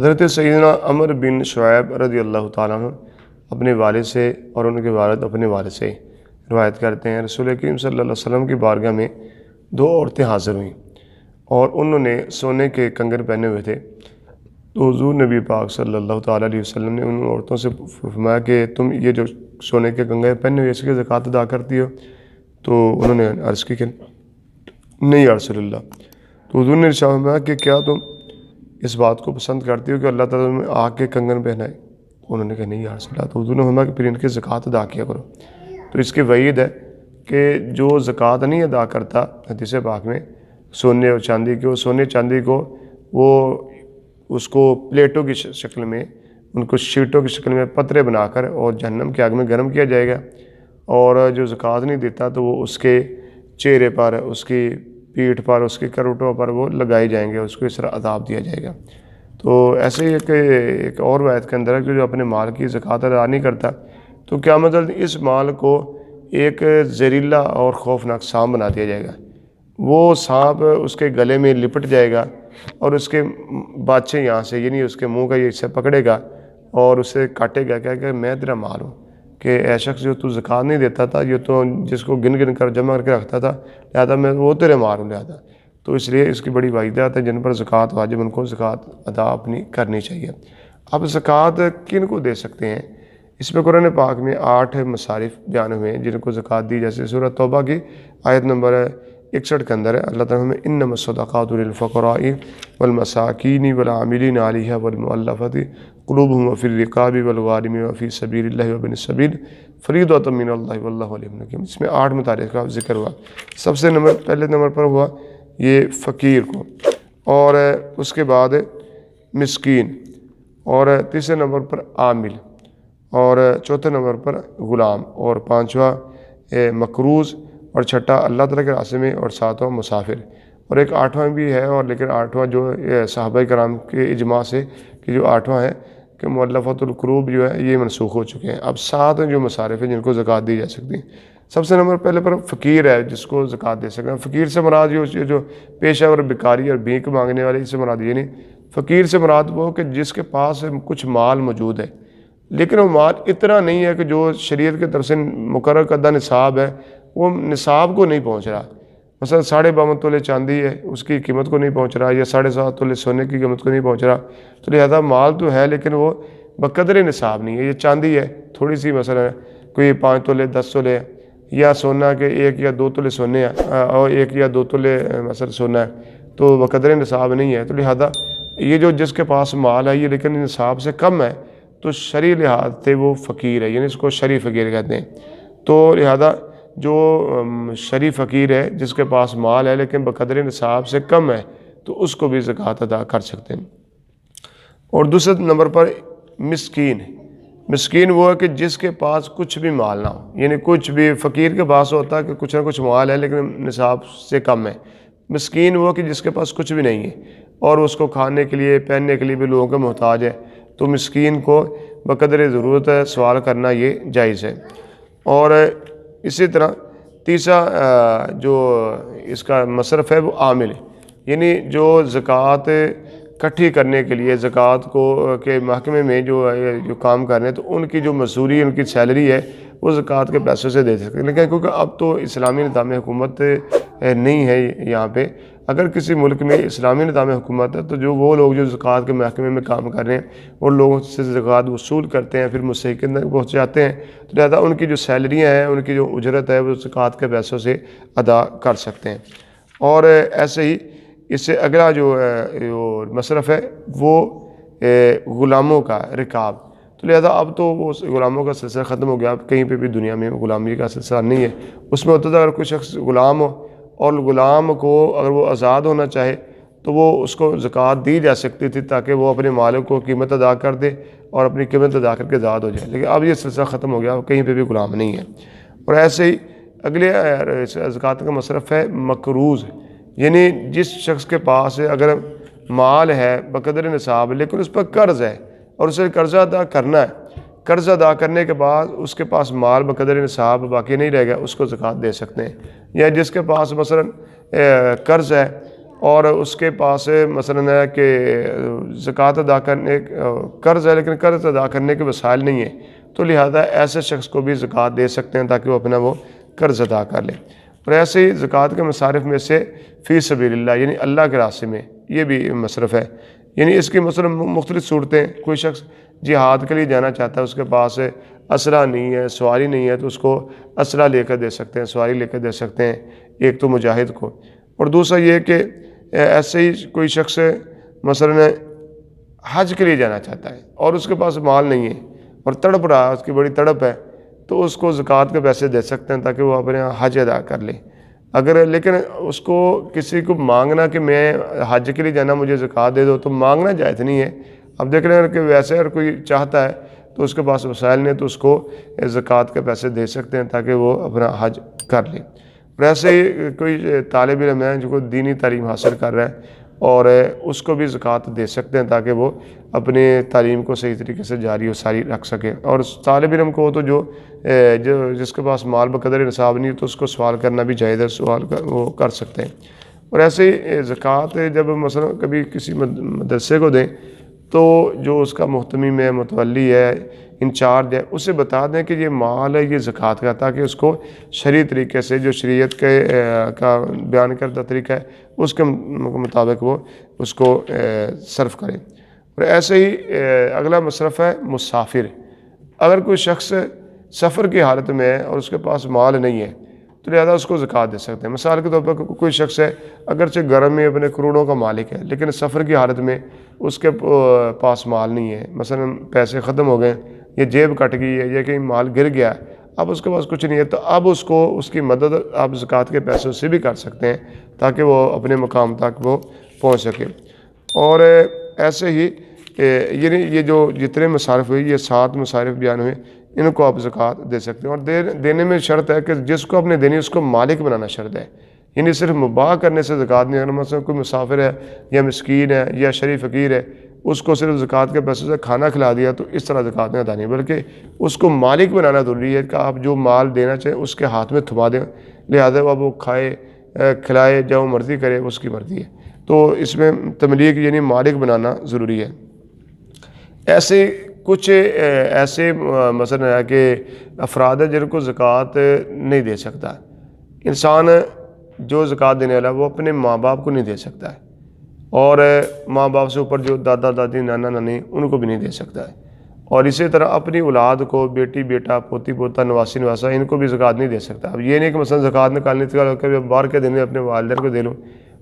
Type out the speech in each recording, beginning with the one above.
حضرت سیدنا عمر بن شعیب رضی اللہ تعالیٰ عنہ اپنے والد سے اور ان کے والد اپنے والد سے روایت کرتے ہیں، رسول کریم صلی اللہ علیہ وسلم کی بارگاہ میں دو عورتیں حاضر ہوئیں اور انہوں نے سونے کے کنگن پہنے ہوئے تھے، تو حضور نبی پاک صلی اللہ تعالیٰ علیہ وسلم نے ان عورتوں سے فرمایا کہ تم یہ جو سونے کے کنگن پہنے ہوئے اس کی زکوٰۃ ادا کرتی ہو؟ تو انہوں نے عرض کی کہ نہیں یا رسول اللہ۔ تو حضور نے ارشاد فرمایا کہ کیا تم اس بات کو پسند کرتی ہو کہ اللہ تعالیٰ نے آگ کے کنگن پہنائے؟ انہوں نے کہا نہیں یا رسول اللہ۔ تو حضور نے فرمایا کہ پھر ان کی زکوٰۃ ادا کیا کرو۔ تو اس کی وعید ہے کہ جو زکوٰۃ نہیں ادا کرتا حدیث پاک میں سونے اور چاندی کی، وہ سونے چاندی کو وہ اس کو پلیٹوں کی شکل میں، ان کو شیٹوں کی شکل میں پترے بنا کر اور جہنم کی آگ میں گرم کیا جائے گا، اور جو زکوٰۃ نہیں دیتا تو وہ اس کے چہرے پر، اس کی پیٹھ پر، اس کی کروٹوں پر وہ لگائے جائیں گے، اس کو اس طرح عذاب دیا جائے گا۔ تو ایسے ہی ایک اور روایت کے اندر ہے کہ جو اپنے مال کی زکوٰۃ ادا نہیں کرتا تو قیامت اس مال کو ایک زہریلا اور خوفناک سانپ بنا دیا جائے گا، وہ سانپ اس کے گلے میں لپٹ جائے گا اور اس کے باچھے یہاں سے، یعنی اس کے منہ کا یہ حصہ پکڑے گا اور اسے کاٹے گا، کہے کہ میں تیرا مال ہوں، کہ اے شخص جو تو زکوٰۃ نہیں دیتا تھا، یہ تو جس کو گن گن کر جمع کر کے رکھتا تھا، لہذا میں وہ تیرے مال ہوں لہذا۔ تو اس لیے اس کی بڑی وعیدات ہیں جن پر زکوٰۃ واجب، ان کو زکوٰۃ ادا اپنی کرنی چاہیے۔ اب زکوٰۃ کن کو دے سکتے ہیں؟ اس میں قرآن پاک میں 8 مصارف بیان ہوئے ہیں جن کو زکوٰۃ دی، جیسے سورہ توبہ کی آیت نمبر 61 کے اندر ہے، اللہ تعالیٰ میں انما الصدقات للفقراء والمساکین والعاملین علیہا والمؤلفۃ قلوبہم وفی الرقاب والغارمین وفی سبیل اللہ وابن السبیل فریضۃ من اللہ واللہ علیم حکیم۔ اس میں 8 متعلق کا ذکر ہوا۔ سب سے پہلے نمبر پر ہوا یہ فقیر کو، اور اس کے بعد مسکین، اور تیسرے نمبر پر عامل، اور چوتھے نمبر پر غلام، اور پانچواں مقروض، اور چھٹا اللہ تعالیٰ کے راستے میں، اور ساتواں مسافر، اور ایک 8واں بھی ہے، اور لیکن 8واں جو صحابہ کرام کے اجماع سے کہ جو 8واں ہے کہ مؤلفۃ القلوب جو ہے یہ منسوخ ہو چکے ہیں۔ اب 7 جو مصارف ہیں جن کو زکوٰۃ دی جا سکتی ہیں۔ سب سے نمبر پہلے پر فقیر ہے جس کو زکوٰۃ دے سکتے ہیں۔ فقیر سے مراد یہ جو پیشہ ور بیکاری اور بھیک مانگنے والے، اس سے مراد یہ نہیں۔ فقیر سے مراد وہ کہ جس کے پاس کچھ مال موجود ہے لیکن وہ مال اتنا نہیں ہے کہ جو شریعت کے طرف سے مقرر کردہ نصاب ہے وہ نصاب کو نہیں پہنچ رہا۔ مثلا 52.5 تولے چاندی ہے، اس کی قیمت کو نہیں پہنچ رہا، یا 7.5 تولے سونے کی قیمت کو نہیں پہنچ رہا، تو لہذا مال تو ہے لیکن وہ بقدر نصاب نہیں ہے۔ یہ چاندی ہے تھوڑی سی، مثلا کوئی 5 تولے 10 تولے، یا سونا کے 1 یا 2 تولے سونے ہیں اور 1 یا 2 تولے مثلا سونا ہے، تو بقدر نصاب نہیں ہے، تو لہذا یہ جو جس کے پاس مال ہے یہ لیکن نصاب سے کم ہے تو شرعی لحاظ سے وہ فقیر ہے، یعنی اس کو شرعی فقیر کہتے ہیں۔ تو لہذا جو شرعی فقیر ہے جس کے پاس مال ہے لیکن بقدر نصاب سے کم ہے تو اس کو بھی زکوٰۃ ادا کر سکتے ہیں۔ اور دوسرے نمبر پر مسکین ہے۔ مسکین وہ ہے کہ جس کے پاس کچھ بھی مال نہ ہو، یعنی کچھ بھی، فقیر کے پاس ہوتا ہے کہ کچھ نہ کچھ مال ہے لیکن نصاب سے کم ہے۔ مسکین وہ کہ جس کے پاس کچھ بھی نہیں ہے اور اس کو کھانے کے لیے پہننے کے لیے بھی لوگوں کا محتاج ہے، تو مسکین کو بقدر ضرورت ہے سوال کرنا یہ جائز ہے۔ اور اسی طرح تیسرا جو اس کا مصرف ہے وہ عامل ہے، یعنی جو زکوٰۃ اکٹھی کرنے کے لیے زکوٰۃ کو کے محکمے میں جو کام کر رہے ہیں تو ان کی جو مزدوری، ان کی سیلری ہے وہ زکوٰۃ کے پیسوں سے دے سکتے ہیں، لیکن کیونکہ اب تو اسلامی نظام حکومت نہیں ہے یہاں پہ۔ اگر کسی ملک میں اسلامی نظام حکومت ہے تو جو وہ لوگ جو زکوٰۃ کے محکمے میں کام کر رہے ہیں اور لوگوں سے زکوٰۃ وصول کرتے ہیں، پھر مستحقین تک پہنچ جاتے ہیں، تو لہٰذا ان کی جو سیلریاں ہیں، ان کی جو اجرت ہے وہ زکوٰۃ کے پیسوں سے ادا کر سکتے ہیں۔ اور ایسے ہی اس سے اگلا جو مصرف ہے وہ غلاموں کا رکاب، تو لہذا اب تو وہ غلاموں کا سلسلہ ختم ہو گیا، اب کہیں پہ بھی دنیا میں غلامی کا سلسلہ نہیں ہے۔ اس میں ہوتا تھا اگر کوئی شخص غلام ہو اور غلام کو اگر وہ آزاد ہونا چاہے تو وہ اس کو زکوٰۃ دی جا سکتی تھی تاکہ وہ اپنے مالک کو قیمت ادا کر دے اور اپنی قیمت ادا کر کے آزاد ہو جائے، لیکن اب یہ سلسلہ ختم ہو گیا، اب کہیں پہ بھی غلام نہیں ہے۔ اور ایسے ہی اگلے زکوٰۃ کا مصرف ہے مقروض، یعنی جس شخص کے پاس اگر مال ہے بقدر نصاب لیکن اس پر قرض ہے اور اسے قرضہ ادا کرنا ہے، قرض ادا کرنے کے بعد اس کے پاس مال بقدر نصاب باقی نہیں رہے گا، اس کو زکوٰۃ دے سکتے ہیں۔ یا جس کے پاس مثلا قرض ہے اور اس کے پاس مثلاً ہے کہ زکوٰۃ ادا کرنے قرض ہے لیکن قرض ادا کرنے کے وسائل نہیں ہے، تو لہذا ایسے شخص کو بھی زکوٰۃ دے سکتے ہیں تاکہ وہ اپنا وہ قرض ادا کر لے۔ اور ایسے ہی زکوٰۃ کے مصارف میں سے فی سبیل اللہ یعنی اللہ کے راستے میں یہ بھی مصرف ہے، یعنی اس کی مثلاً مختلف صورتیں، کوئی شخص جہاد کے لیے جانا چاہتا ہے، اس کے پاس اسلحہ نہیں ہے، سواری نہیں ہے، تو اس کو اسلحہ لے کر دے سکتے ہیں، سواری لے کر دے سکتے ہیں ایک تو مجاہد کو۔ اور دوسرا یہ کہ ایسے ہی کوئی شخص مثلاً حج کے لیے جانا چاہتا ہے اور اس کے پاس مال نہیں ہے اور تڑپ رہا ہے، اس کی بڑی تڑپ ہے، تو اس کو زکوٰۃ کے پیسے دے سکتے ہیں تاکہ وہ اپنے حج ادا کر لے۔ اگر لیکن اس کو کسی کو مانگنا کہ میں حج کے لیے جانا مجھے زکوٰۃ دے دو، تو مانگنا جائز نہیں ہے۔ اب دیکھ رہے ہیں کہ ویسے اگر کوئی چاہتا ہے تو اس کے پاس وسائل نہیں تو اس کو زکوٰۃ کے پیسے دے سکتے ہیں تاکہ وہ اپنا حج کر لے۔ اور ایسے ہی کوئی طالب علم ہے جو کوئی دینی تعلیم حاصل کر رہا ہے اور اس کو بھی زکوٰۃ دے سکتے ہیں تاکہ وہ اپنے تعلیم کو صحیح طریقے سے جاری و ساری رکھ سکے۔ اور طالب علم کو تو جو جس کے پاس مال بقدر نصاب نہیں تو اس کو سوال کرنا بھی جائز ہے، سوال وہ کر سکتے ہیں۔ اور ایسے ہی زکوٰۃ جب مثلا کبھی کسی مدرسے کو دیں تو جو اس کا محتمم ہے، متولی ہے، انچارج ہے، اسے بتا دیں کہ یہ مال ہے، یہ زکوٰۃ کا، تاکہ اس کو شرعی طریقے سے جو شریعت کا بیان کردہ طریقہ ہے اس کے مطابق وہ اس کو صرف کریں۔ اور ایسے ہی اگلا مصرف ہے مسافر۔ اگر کوئی شخص سفر کی حالت میں ہے اور اس کے پاس مال نہیں ہے تو لہذا اس کو زکوٰۃ دے سکتے ہیں۔ مثال کے طور پر کوئی شخص ہے اگرچہ گھر میں اپنے کروڑوں کا مالک ہے لیکن سفر کی حالت میں اس کے پاس مال نہیں ہے، مثلا پیسے ختم ہو گئے، یا جیب کٹ گئی ہے، یا کہیں مال گر گیا ہے، اب اس کے پاس کچھ نہیں ہے، تو اب اس کو اس کی مدد آپ زکوٰۃ کے پیسوں سے بھی کر سکتے ہیں تاکہ وہ اپنے مقام تک وہ پہنچ سکے۔ اور ایسے ہی یعنی یہ جو جتنے مصارف ہوئے، یہ 7 مصارف بیان ہوئے، ان کو آپ زکوٰۃ دے سکتے ہیں۔ اور دینے میں شرط ہے کہ جس کو آپ نے دینی اس کو مالک بنانا شرط ہے، یعنی صرف مباح کرنے سے زکوٰۃ نہیں۔ اگر مثلا کوئی مسافر ہے یا مسکین ہے یا شریف فقیر ہے، اس کو صرف زکوٰۃ کے پیسے سے کھانا کھلا دیا تو اس طرح زکوٰۃ نہیں ادا نہیں، بلکہ اس کو مالک بنانا ضروری ہے کہ آپ جو مال دینا چاہیں اس کے ہاتھ میں تھما دیں، لہٰذا وہ کھائے کھلائے جو مرضی کرے اس کی مرضی ہے۔ تو اس میں تملیک یعنی مالک بنانا ضروری ہے۔ ایسے کچھ ایسے مثلا ہے کہ افراد ہیں جن کو زکوٰۃ نہیں دے سکتا۔ انسان جو زکوٰۃ دینے والا ہے وہ اپنے ماں باپ کو نہیں دے سکتا ہے، اور ماں باپ سے اوپر جو دادا دادی نانا نانی ان کو بھی نہیں دے سکتا ہے، اور اسی طرح اپنی اولاد کو بیٹی بیٹا پوتی پوتا نواسی نواسا ان کو بھی زکوٰۃ نہیں دے سکتا۔ اب یہ نہیں کہ مثلا زکوٰۃ نکالنے کے باہر کے دینے اپنے والدین کو دے لو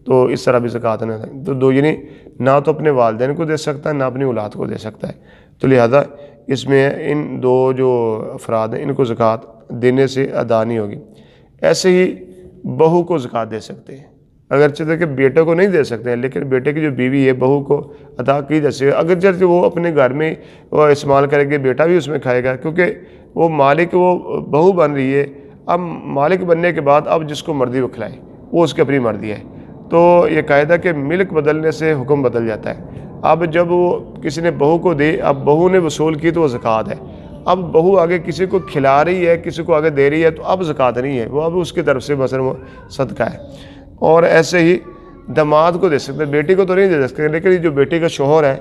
تو اس طرح بھی زکوٰۃ نہیں، تو دو یعنی نہ تو اپنے والدین کو دے سکتا ہے نہ اپنی اولاد کو دے سکتا ہے، تو لہذا اس میں ان دو جو افراد ہیں ان کو زکوٰۃ دینے سے ادا نہیں ہوگی۔ ایسے ہی بہو کو زکوٰۃ دے سکتے ہیں، اگرچہ کہ بیٹے کو نہیں دے سکتے ہیں لیکن بیٹے کی جو بیوی ہے بہو کو ادا کی جا سکے، اگرچہ وہ اپنے گھر میں وہ استعمال کرے گی، بیٹا بھی اس میں کھائے گا، کیونکہ وہ مالک وہ بہو بن رہی ہے، اب مالک بننے کے بعد اب جس کو مرضی وہ کھلائے وہ اس کی اپنی مرضی ہے۔ تو یہ قاعدہ کہ ملک بدلنے سے حکم بدل جاتا ہے۔ اب جب وہ کسی نے بہو کو دے، اب بہو نے وصول کی تو وہ زکوٰۃ ہے، اب بہو آگے کسی کو کھلا رہی ہے کسی کو آگے دے رہی ہے تو اب زکوٰۃ نہیں ہے، وہ اب اس کی طرف سے مثلا وہ صدقہ ہے۔ اور ایسے ہی داماد کو دے سکتے ہیں، بیٹی کو تو نہیں دے سکتے لیکن جو بیٹی کا شوہر ہے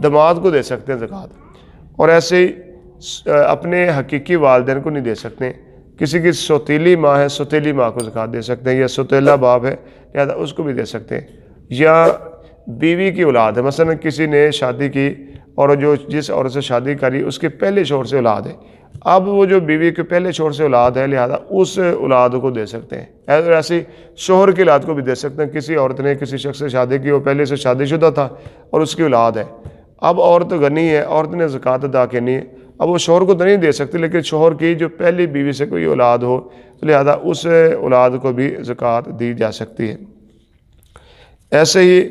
داماد کو دے سکتے ہیں زکوٰۃ۔ اور ایسے ہی اپنے حقیقی والدین کو نہیں دے سکتے، کسی کی سوتیلی ماں ہے سوتیلی ماں کو زکوٰۃ دے سکتے ہیں، یا سوتیلا باپ ہے لہٰذا اس کو بھی دے سکتے ہیں، یا بیوی کی اولاد ہے، مثلا کسی نے شادی کی اور جو جس عورت سے شادی کری اس کے پہلے شوہر سے اولاد ہے، اب وہ جو بیوی کے پہلے شوہر سے اولاد ہے لہذا اس اولاد کو دے سکتے ہیں۔ ایسی شوہر کی اولاد کو بھی دے سکتے ہیں، کسی عورت نے کسی شخص سے شادی کی وہ پہلے سے شادی شدہ تھا اور اس کی اولاد ہے، اب عورت غنی ہے، عورت نے زکوٰۃ ادا کرنی ہے، اب وہ شوہر کو تو نہیں دے سکتی لیکن شوہر کی جو پہلی بیوی سے کوئی اولاد ہو تو لہذا اس اولاد کو بھی زکوٰۃ دی جا سکتی ہے۔ ایسے ہی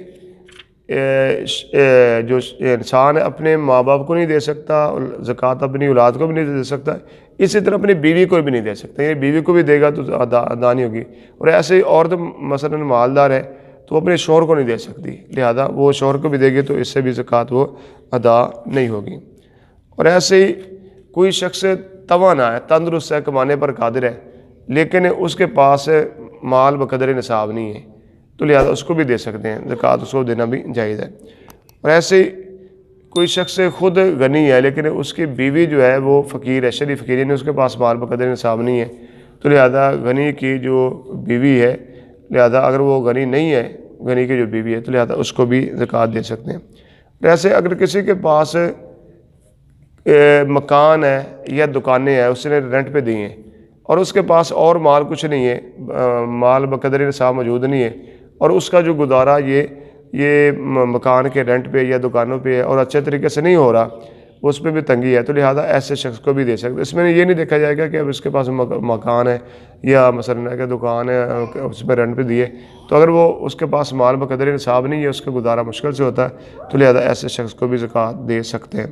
جو انسان اپنے ماں باپ کو نہیں دے سکتا، زکوٰۃ اپنی اولاد کو بھی نہیں دے سکتا، اسی طرح اپنی بیوی کو بھی نہیں دے سکتا، یہ بیوی کو بھی دے گا تو ادا نہیں ہوگی۔ اور ایسے ہی عورت مثلا مالدار ہے تو اپنے شوہر کو نہیں دے سکتی، لہذا وہ شوہر کو بھی دے گی تو اس سے بھی زکوٰۃ وہ ادا نہیں ہوگی۔ اور ایسے ہی کوئی شخص توانا ہے، تندرست ہے، کمانے پر قادر ہے لیکن اس کے پاس مال بقدر نصاب نہیں ہے تو لہٰذا اس کو بھی دے سکتے ہیں، زکوٰۃ اس کو دینا بھی جائز ہے۔ اور ایسے ہی کوئی شخص خود غنی ہے لیکن اس کی بیوی جو ہے وہ فقیر ہے، شرعی فقیر، یعنی اس کے پاس مال بقدر نصاب نہیں ہے، تو لہذا غنی کی جو بیوی ہے، لہذا اگر وہ غنی نہیں ہے، غنی کی جو بیوی ہے، تو لہذا اس کو بھی زکوٰۃ دے سکتے ہیں۔ ایسے اگر کسی کے پاس مکان ہے یا دکانیں ہیں، اس نے رینٹ پہ دی ہیں اور اس کے پاس اور مال کچھ نہیں ہے، مال بقدر نصاب موجود نہیں ہے، اور اس کا جو گزارا یہ مکان کے رینٹ پہ یا دکانوں پہ ہے اور اچھے طریقے سے نہیں ہو رہا، اس پہ بھی تنگی ہے، تو لہذا ایسے شخص کو بھی دے سکتے۔ اس میں یہ نہیں دیکھا جائے گا کہ اب اس کے پاس مکان ہے یا مثلاً کہ دکان ہے اس پہ رینٹ پہ دیے، تو اگر وہ اس کے پاس مال بقدر نصاب نہیں ہے، اس کا گزارا مشکل سے ہوتا ہے، تو لہذا ایسے شخص کو بھی زکوٰۃ دے سکتے ہیں۔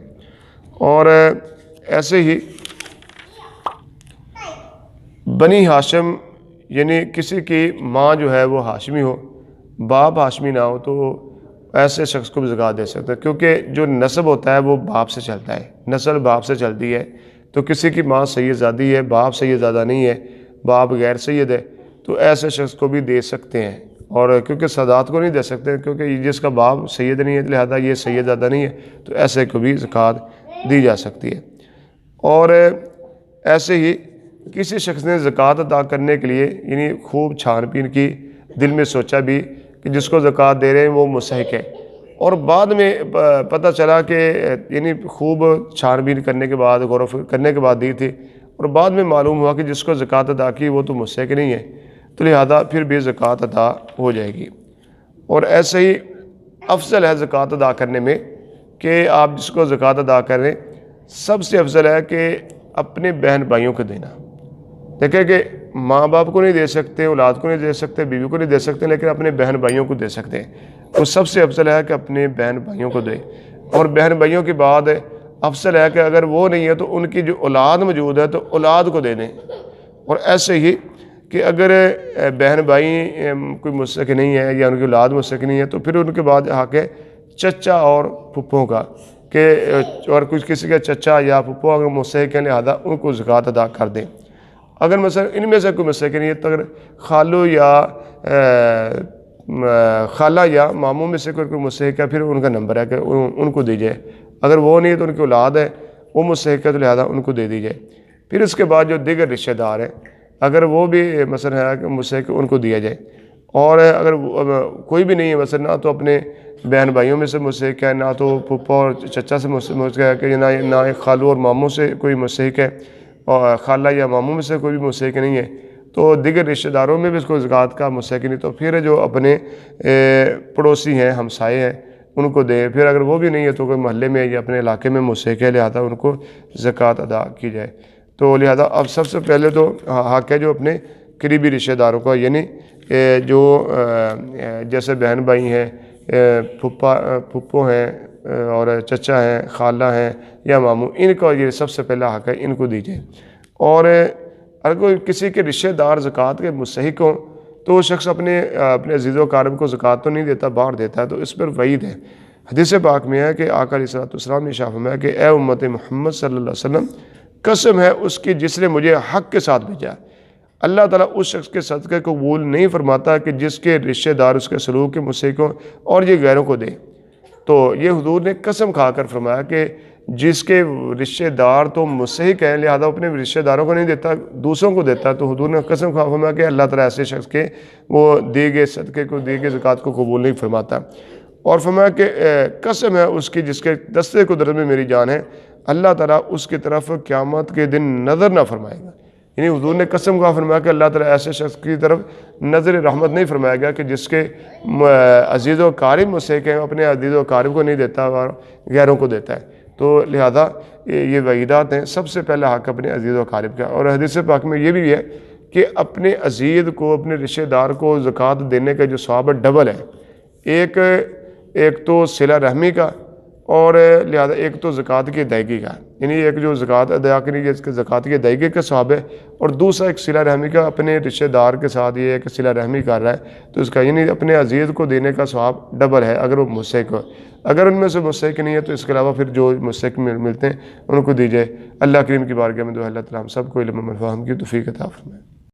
اور ایسے ہی بنی ہاشم، یعنی کسی کی ماں جو ہے وہ ہاشمی ہو، باپ ہاشمی نہ ہو، تو ایسے شخص کو بھی زکوٰۃ دے سکتے ہیں، کیونکہ جو نسب ہوتا ہے وہ باپ سے چلتا ہے، نسل باپ سے چلتی ہے، تو کسی کی ماں سید زادی ہے، باپ سید زادہ نہیں ہے، باپ غیر سید ہے، تو ایسے شخص کو بھی دے سکتے ہیں۔ اور کیونکہ سادات کو نہیں دے سکتے، کیونکہ جس کا باپ سید نہیں ہے لہذا یہ سید زادہ نہیں ہے، تو ایسے کو بھی زکوٰۃ دی جا سکتی ہے۔ اور ایسے ہی کسی شخص نے زکوٰۃ ادا کرنے کے لیے یعنی خوب چھان پین کی، دل میں سوچا بھی کہ جس کو زکوٰۃ دے رہے ہیں وہ مستحق ہے، اور بعد میں پتہ چلا کہ یعنی خوب چھان بین کرنے کے بعد، غور و فکر کرنے کے بعد دی تھی، اور بعد میں معلوم ہوا کہ جس کو زکوٰۃ ادا کی وہ تو مستحق نہیں ہے، تو لہذا پھر بھی زکوٰۃ ادا ہو جائے گی۔ اور ایسے ہی افضل ہے زکوٰۃ ادا کرنے میں کہ آپ جس کو زکوٰۃ ادا کریں، سب سے افضل ہے کہ اپنے بہن بھائیوں کو دینا۔ دیکھیں کہ ماں باپ کو نہیں دے سکتے، اولاد کو نہیں دے سکتے، بیوی کو نہیں دے سکتے، لیکن اپنے بہن بھائیوں کو دے سکتے ہیں، تو سب سے افضل ہے کہ اپنے بہن بھائیوں کو دے۔ اور بہن بھائیوں کے بعد افضل ہے کہ اگر وہ نہیں ہے تو ان کی جو اولاد موجود ہے تو اولاد کو دے دیں۔ اور ایسے ہی کہ اگر بہن بھائی کوئی مستحق نہیں ہے یا ان کی اولاد مستحق نہیں ہے، تو پھر ان کے بعد حق ہے چچا اور پھپھوں کا، کہ اور کچھ کسی کا چچا یا پھپھو اگر مستحق ہیں لہذا ان کو زکوٰۃ ادا کر دیں۔ اگر مثلا ان میں سے کوئی مستحق نہیں ہے تو اگر خالو یا خالہ یا ماموں میں سے کوئی مستحق ہے، پھر ان کا نمبر ہے کہ ان کو دیجیے۔ اگر وہ نہیں ہے تو ان کی اولاد ہے وہ مستحق ہے، تو لہذا ان کو دے دیجیے۔ پھر اس کے بعد جو دیگر رشتہ دار ہیں اگر وہ بھی مثلا ہے کہ مستحق ان کو دیا جائے، اور اگر کوئی بھی نہیں ہے مثلا نہ تو اپنے بہن بھائیوں میں سے مستحق ہے، نہ تو پھپھا اور چچا سے مستحق ہے، کہ نہ خالو اور ماموں سے کوئی مستحق ہے، اور خالہ یا ماموں میں سے کوئی بھی مستحق نہیں ہے، تو دیگر رشتہ داروں میں بھی اس کو زکوٰۃ کا مستحق نہیں، تو پھر جو اپنے پڑوسی ہیں، ہمسائے ہیں، ان کو دے۔ پھر اگر وہ بھی نہیں ہے تو کوئی محلے میں یا اپنے علاقے میں مستحق ہے، لہذا ان کو زکوٰۃ ادا کی جائے۔ تو لہذا اب سب سے پہلے تو حق ہے جو اپنے قریبی رشتہ داروں کا، یعنی جو جیسے بہن بھائی ہیں، پھپھو ہیں اور چچا ہیں، خالہ ہیں یا ماموں، ان کا یہ سب سے پہلا حق ہے، ان کو دیجیے۔ اور اگر کوئی کسی کے رشتہ دار زکوٰۃ کے مستحق ہوں تو وہ شخص اپنے عزیز و اقارب کو زکوٰۃ تو نہیں دیتا، باہر دیتا ہے، تو اس پر وعید ہے۔ حدیث پاک میں ہے کہ آقا علیہ السلام نے ارشاد فرمایا کہ اے امت محمد صلی اللہ علیہ وسلم، قسم ہے اس کی جس نے مجھے حق کے ساتھ بھیجا، اللہ تعالیٰ اس شخص کے صدقے کو قبول نہیں فرماتا کہ جس کے رشتہ دار اس کے سلوک کے مستحق ہوں اور یہ غیروں کو دے۔ تو یہ حضور نے قسم کھا کر فرمایا کہ جس کے رشتہ دار تو مستحق ہیں لہذا اپنے رشتہ داروں کو نہیں دیتا، دوسروں کو دیتا، تو حضور نے قسم کھا فرمایا کہ اللہ تعالیٰ ایسے شخص کے وہ دیے گئے صدقے کو، دیے گئے زکوٰۃ کو قبول نہیں فرماتا۔ اور فرمایا کہ قسم ہے اس کی جس کے دستے قدرت میں میری جان ہے، اللہ تعالیٰ اس کی طرف قیامت کے دن نظر نہ فرمائے گا۔ یعنی حضور نے قسم کھا فرمایا کہ اللہ تعالیٰ ایسے شخص کی طرف نظر رحمت نہیں فرمائے گا کہ جس کے عزیز و اقارب مستحق ہیں، اپنے عزیز و اقارب کو نہیں دیتا اور غیروں کو دیتا ہے۔ تو لہذا یہ وعیدات ہیں، سب سے پہلا حق اپنے عزیز و اقارب کا۔ اور حدیث پاک میں یہ بھی ہے کہ اپنے عزیز کو، اپنے رشتہ دار کو زکوٰۃ دینے کا جو ثواب ڈبل ہے، ایک تو صلہ رحمی کا، اور لہذا ایک تو زکوٰۃ کی ادائیگی کا، یعنی ایک جو زکوٰۃ ادا کرنی ہے اس کے زکوٰۃ کی ادائیگی کا ثواب ہے، اور دوسرا ایک صلہ رحمی کا، اپنے رشتہ دار کے ساتھ یہ ہے کہ صلہ رحمی کر رہا ہے تو اس کا یعنی اپنے عزیز کو دینے کا ثواب ڈبل ہے اگر وہ مستحق ہو۔ اگر ان میں سے مستحق نہیں ہے تو اس کے علاوہ پھر جو مستحق ملتے ہیں ان کو دیجیے۔ اللہ کریم کی بارگاہ میں دعا ہے اللہ تعالیٰ ہم سب کو علم و فہم کی توفیق عطا فرمائے۔